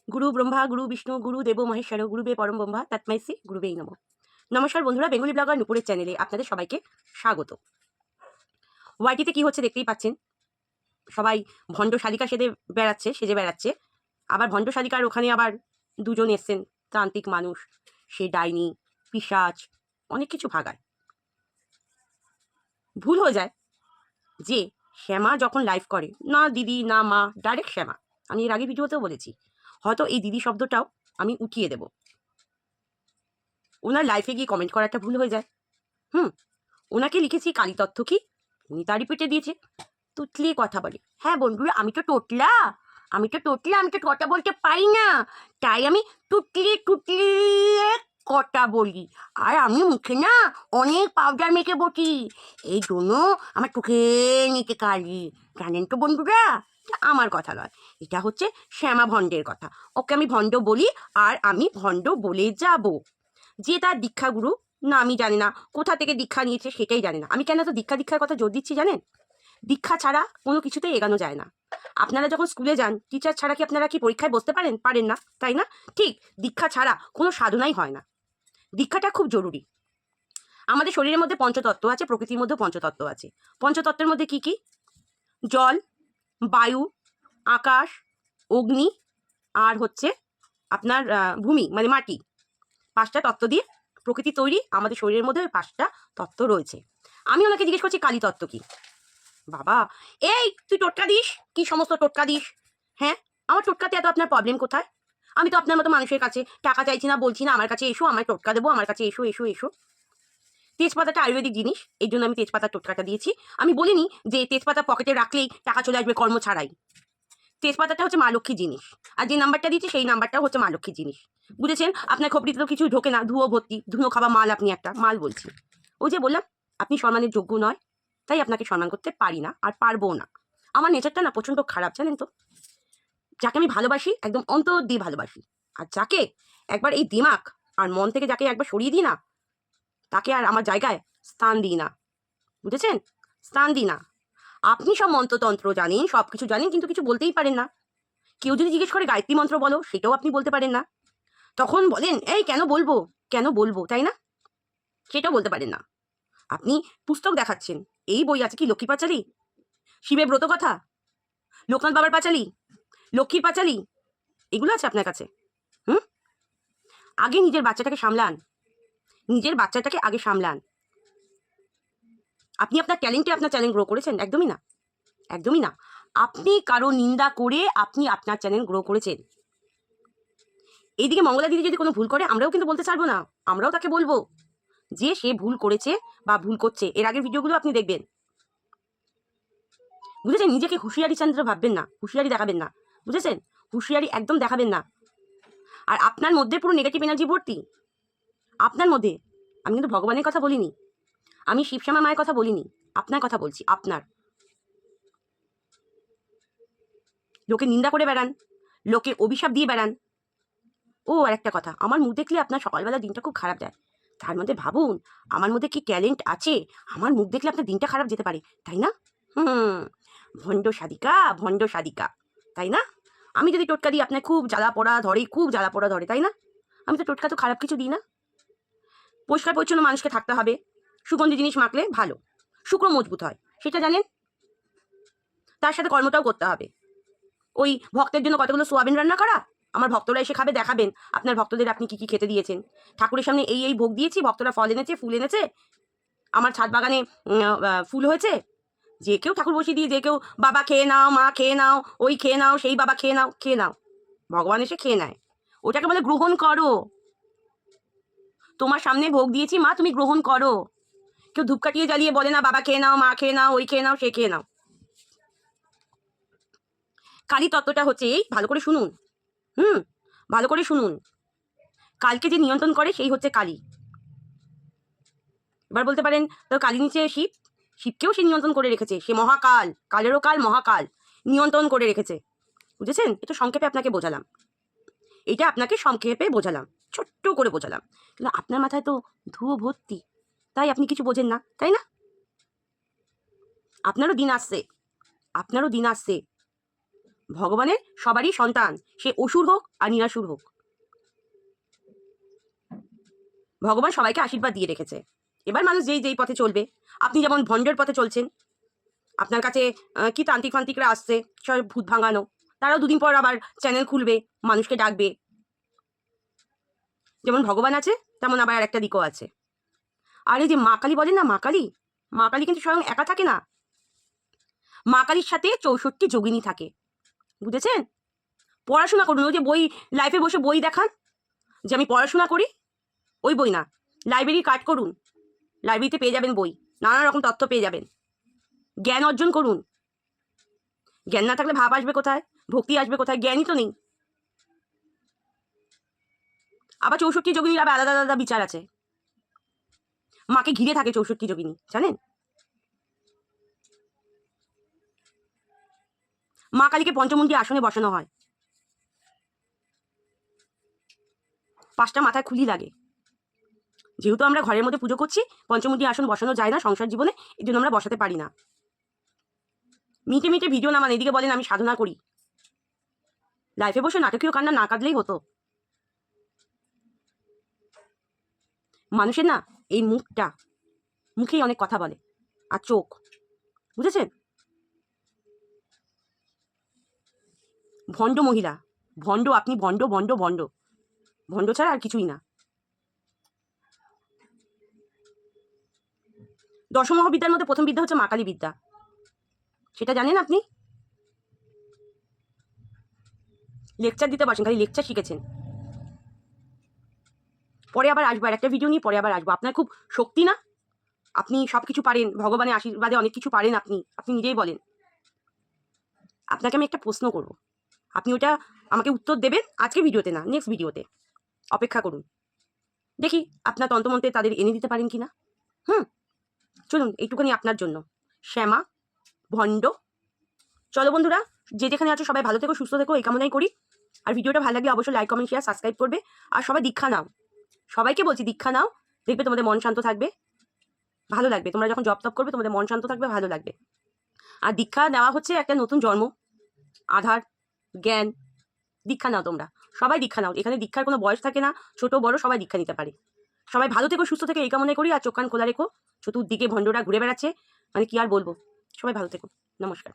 গুরু ব্রহ্মা, গুরু বিষ্ণু, গুরু দেব মহেশ্বর, গুরুবে পরম ব্রহ্মা তৎমৈ শ্রী গুরুবেই নমঃ। নমস্কার বন্ধুরা, বেঙ্গলি ব্লগার নুপুরের চ্যানেলে আপনাদের সবাইকে স্বাগত। ওয়াইটিতে কি হচ্ছে দেখতেই পাচ্ছেন। সবাই ভণ্ড শালিকা সেজে বেড়াচ্ছে। আবার ভণ্ড শালিকার ওখানে আবার দুজন এসছেন তান্ত্রিক মানুষ। সে ডাইনি, পিশাচ, অনেক কিছু ভাগায়। ভুল হয়ে যায় যে শ্যামা যখন লাইভ করে, না দিদি না মা, ডাইরেক্ট শ্যামা। আমি এর আগে ভিডিওতেও বলেছি, হয়তো এই দিদি শব্দটাও আমি উঠিয়ে দেব। ওনার লাইফে গিয়ে কমেন্ট করাটা ভুল হয়ে যায়। ওনাকে লিখেছি কালী তত্ত্ব কি, উনি তা রিপিটে দিয়েছে। তুতলি কথা বলে। হ্যাঁ বন্ধুরা, আমি তো টোটলা, আমি তো কথা বলতে পারি না, তাই আমি টুটলি টুটলি কথা বলি। আর আমি মুখে না অনেক পাউডার মেখে বসি, এই জন্য আমার চোখে নিচে কালি, জানেন তো বন্ধুরা। আমার কথা নয়, এটা হচ্ছে শ্যামা ভণ্ডের কথা। ওকে আমি ভণ্ড বলি, আর আমি ভণ্ড বলে যাব। যে তার দীক্ষাগুরু, না আমি জানি না কোথা থেকে দীক্ষা নিয়েছে, সেটাই জানি না। আমি কেন তো দীক্ষার কথা জোর দিচ্ছি জানেন? দীক্ষা ছাড়া কোনো কিছুতেই এগানো যায় না। আপনারা যখন স্কুলে যান, টিচার ছাড়া কি আপনারা কি পরীক্ষায় বসতে পারেন? পারেন না, তাই না? ঠিক দীক্ষা ছাড়া কোনো সাধনাই হয় না। দীক্ষাটা খুব জরুরি। আমাদের শরীরের মধ্যে পঞ্চতত্ত্ব আছে, প্রকৃতির মধ্যে পঞ্চতত্ত্ব আছে। পঞ্চতত্ত্বের মধ্যে কি কি? জল, বায়ু, আকাশ, অগ্নি, আর হচ্ছে আপনার ভূমি মানে মাটি। 5টা তত্ত্ব দিয়ে প্রকৃতি তৈরি। আমাদের শরীরের মধ্যে ওই 5টা তত্ত্ব রয়েছে। আমি ওনাকে জিজ্ঞেস করছি কালী তত্ত্ব কি। বাবা, এই তুই টোটকা দিস, কি সমস্ত টোটকা দিস? হ্যাঁ, আমার টোটকাতে এত আপনার প্রবলেম কোথায়? আমি তো আপনার মতো মানুষের কাছে টাকা চাইছি না, বলছি না আমার কাছে এসো, আমার টোটকা দেবো, আমার কাছে এসো এসো এসো। তেজপাতাটা আয়ুর্বেদিক জিনিস, এই জন্য আমি তেজপাতার টোটকাটা দিয়েছি। আমি বলিনি যে তেজপাতা পকেটে রাখলেই টাকা চলে আসবে কর্ম ছাড়াই। তেজপাতাটা হচ্ছে মা লক্ষ্মীর জিনিস, আর যে নাম্বারটা দিয়েছি সেই নাম্বারটাও হচ্ছে মা লক্ষ্মীর জিনিস। বুঝেছেন? আপনার খোপড়িতে তো কিছু ঢোকে না, ধুয়ো ভর্তি, ধুনো খাওয়া মাল। আপনি একটা মাল বলছি। ওই যে বললাম, আপনি সম্মানের যোগ্য নয়, তাই আপনাকে সম্মান করতে পারি না, আর পারবো না। আমার নেচারটা না প্রচণ্ড খারাপ, জানেন তো। যাকে আমি ভালোবাসি, একদম অন্তর দিয়ে ভালোবাসি, আর যাকে একবার এই দিমাগ আর মন থেকে যাকে একবার সরিয়ে দিই না, তাকে আর আমার জায়গায় স্থান দিই না। বুঝেছেন? স্থান দিই না। আপনি সব মন্ত্রতন্ত্র জানেন, সব কিছু জানেন, কিন্তু কিছু বলতেই পারেন না। কেউ যদি জিজ্ঞেস করে গায়ত্রী মন্ত্র বলো, সেটাও আপনি বলতে পারেন না। তখন বলেন এই কেন বলবো, কেন বলবো, তাই না? সেটাও বলতে পারেন না। আপনি পুস্তক দেখাচ্ছেন, এই বই আছে কি লক্ষ্মী পাঁচালী, শিবের ব্রত কথা, লোকনাথ বাবার পাঁচালী, লক্ষ্মীর পাঁচালী, এগুলো আছে আপনার কাছে। হুম আগে নিজের বাচ্চাটাকে সামলান, নিজের বাচ্চাটাকে আগে সামলান। আপনি আপনার ট্যালেন্টে আপনার চ্যানেল গ্রো করেছেন? একদমই না, একদমই না। আপনি কারো নিন্দা করে আপনি আপনার চ্যানেল গ্রো করেছেন। এইদিকে মঙ্গলা দিদি যদি কোনো ভুল করে, আমরাও কিন্তু বলতে ছাড়বো না। আমরাও তাকে বলবো যে সে ভুল করেছে বা ভুল করছে। এর আগের ভিডিওগুলো আপনি দেখবেন। বুঝেছেন? নিজেকে হুঁশিয়ারি চন্দ্র ভাববেন না, হুঁশিয়ারি দেখাবেন না। বুঝেছেন? হুঁশিয়ারি একদম দেখাবেন না। আর আপনার মধ্যে পুরো নেগেটিভ এনার্জি ভর্তি, আপনার মধ্যে। আমি কিন্তু ভগবানের কথা বলিনি, আমি শিবশ্যামা মায়ের কথা বলিনি, আপনার কথা বলছি। আপনার লোকে নিন্দা করে বেড়ান, লোকে অভিশাপ দিয়ে বেড়ান। ও আর একটা কথা, আমার মুখ দেখলে আপনার সকালবেলা দিনটা খুব খারাপ যায়। তার মধ্যে ভাবুন আমার মধ্যে কি ট্যালেন্ট আছে। আমার মুখ দেখলে আপনার দিনটা খারাপ যেতে পারে, তাই না? ভণ্ড সাধিকা, ভণ্ড সাধিকা, তাই না? আমি যদি টোটকা দিই আপনার খুব জ্বালা পোড়া ধরে, খুব জ্বালা পোড়া ধরে, তাই না? আমি তো টোটকা তো খারাপ কিছু দিই না। পরিষ্কার পরিচ্ছন্ন মানুষকে থাকতে হবে, সুগন্ধি জিনিস মাখলে ভালো, শুক্র মজবুত হয়, সেটা জানেন। তার সাথে কর্মটাও করতে হবে। ওই ভক্তের জন্য কতগুলো সোয়াবিন রান্না করা, আমার ভক্তরা এসে খাবে, দেখাবেন আপনার ভক্তদের আপনি কি কি খেতে দিয়েছেন। ঠাকুরের সামনে এই এই ভোগ দিয়েছি, ভক্তরা ফল এনেছে, ফুল এনেছে, আমার ছাদ বাগানে ফুল হয়েছে। যে কেউ ঠাকুর বসিয়ে দিয়ে, যে কেউ বাবা খেয়ে নাও, মা খেয়ে নাও, ওই খেয়ে নাও, সেই বাবা খেয়ে নাও, খেয়ে নাও। ভগবান এসে খেয়ে নেয়, ওটাকে বলে গ্রহণ করো। তোমার সামনে ভোগ দিয়েছি মা, তুমি গ্রহণ করো। কেউ ধূপকাঠিয়ে জ্বালিয়ে বলে না বাবা খেয়ে নাও, মা খেয়ে নাও, ওই খেয়ে নাও, সে খেয়ে নাও। কালী তত্ত্বটা হচ্ছে এই, ভালো করে শুনুন। ভালো করে শুনুন। কালকে যে নিয়ন্ত্রণ করে সেই হচ্ছে কালী। এবার বলতে পারেন তো কালী নিচে শিব, শিবকেও সে নিয়ন্ত্রণ করে রেখেছে। সে মহাকাল, কালেরও কাল, মহাকাল, নিয়ন্ত্রণ করে রেখেছে। বুঝেছেন? এটা সংক্ষেপে আপনাকে বোঝালাম, এটা আপনাকে সংক্ষেপে বোঝালাম, ছোট্ট করে বোঝালাম। কিন্তু আপনার মাথায় তো ধুয়ো ভর্তি, তাই আপনি কিছু বোঝেন না, তাই না? আপনারও দিন আসছে, আপনারও দিন আসছে। ভগবানের সবারই সন্তান, সে অসুর হোক আর নিরাসুর হোক, ভগবান সবাইকে আশীর্বাদ দিয়ে রেখেছে। এবার মানুষ যেই যেই পথে চলবে, আপনি যেমন ভণ্ডের পথে চলছেন, আপনার কাছে কি তান্ত্রিক ফান্ত্রিকরা আসছে সব ভূত ভাঙানো, তারাও দুদিন পর আবার চ্যানেল খুলবে, মানুষকে ডাকবে। যেমন ভগবান আছে তেমন আবার আর একটা দিকও আছে। আর এই যে মা কালী বলেন না, মা কালী, মা কালী কিন্তু স্বয়ং একা থাকে না, মা কালীর সাথে 64 যোগিনী থাকে, বুঝেছেন? পড়াশোনা করুন, ওই যে বই লাইফে বসে বই দেখান যে আমি পড়াশোনা করি, ওই বই না, লাইব্রেরি কার্ড করুন, লাইব্রেরিতে পেয়ে যাবেন বই, নানা রকম তথ্য পেয়ে যাবেন। জ্ঞান অর্জন করুন, জ্ঞান না থাকলে ভাব আসবে কোথায়, ভক্তি আসবে কোথায়? জ্ঞানই তো নেই। আবার 64 যোগিনীর আবার আলাদা আলাদা বিচার আছে, মাকে ঘিরে থাকে 64 যোগিনী, জানেন? মা কালীকে পঞ্চমুণ্ডী আসনে বসানো হয়, 5টা মাথায় খুলি লাগে। যেহেতু আমরা ঘরের মধ্যে পুজো করছি, পঞ্চমুণ্ডী আসন বসানো যায় না সংসার জীবনে, এই জন্য আমরা বসাতে পারি না। মিটে মিটে ভিডিও নামান, এদিকে বলেন আমি সাধনা করি, লাইফে বসে নাটকীয় কান্না না কাঁদলেই হতো। মানুষের না এই মুখটা, মুখেই অনেক কথা বলে, আর চোখ, বুঝেছেন? ভণ্ড মহিলা, ভণ্ড আপনি, ভণ্ড ভণ্ড ভণ্ড, ভণ্ড ছাড়া আর কিছুই না। দশমহাবিদ্যার মধ্যে প্রথম বিদ্যা হচ্ছে মা কালী বিদ্যা, সেটা জানেন আপনি? লেকচার দিতে বসেন, খালি লেকচার শিখেছেন। পরে আবার আসবো, আর একটা ভিডিও নিয়ে পরে আবার আসবো। আপনার খুব শক্তি না, আপনি সব কিছু পারেন, ভগবানের আশীর্বাদে অনেক কিছু পারেন, আপনি নিজেই বলেন। আপনাকে আমি একটা প্রশ্ন করব, আপনি ওটা আমাকে উত্তর দেবেন, আজকে ভিডিওতে না, নেক্সট ভিডিওতে। অপেক্ষা করুন, দেখি আপনার তন্ত্রমন্ত্রে তাদের এনে দিতে পারেন কিনা। চলুন, এইটুকুনি আপনার জন্য। শ্যামা ভণ্ড। চলো বন্ধুরা, যে যেখানে আছো সবাই ভালো থেকো, সুস্থ থেকো, এই কামনাই করি। আর ভিডিওটা ভালো লাগলে অবশ্যই লাইক কমেন্ট শেয়ার সাবস্ক্রাইব করবে। আর সবাই দীক্ষা নাও, সবাইকে বলছি দীক্ষা নাও, দেখবে তোমাদের মন শান্ত থাকবে, ভালো লাগবে। তোমরা যখন জপ তপ করবে তোমাদের মন শান্ত থাকবে, ভালো লাগবে। আর দীক্ষা নেওয়া হচ্ছে একটা নতুন জন্ম, আধার, জ্ঞান। দীক্ষা নাও তোমরা, সবাই দীক্ষা নাও। এখানে দীক্ষার কোনো বয়স থাকে না, ছোট বড় সবাই দীক্ষা নিতে পারে। সবাই ভালো থেকো, সুস্থ থেকে, এই কামনাই করি। আর চোখ কান খোলা রেখো, চতুর্দিকে ভণ্ডরা ঘুরে বেড়াচ্ছে, মানে কি আর বলবো। সবাই ভালো থেকো, নমস্কার।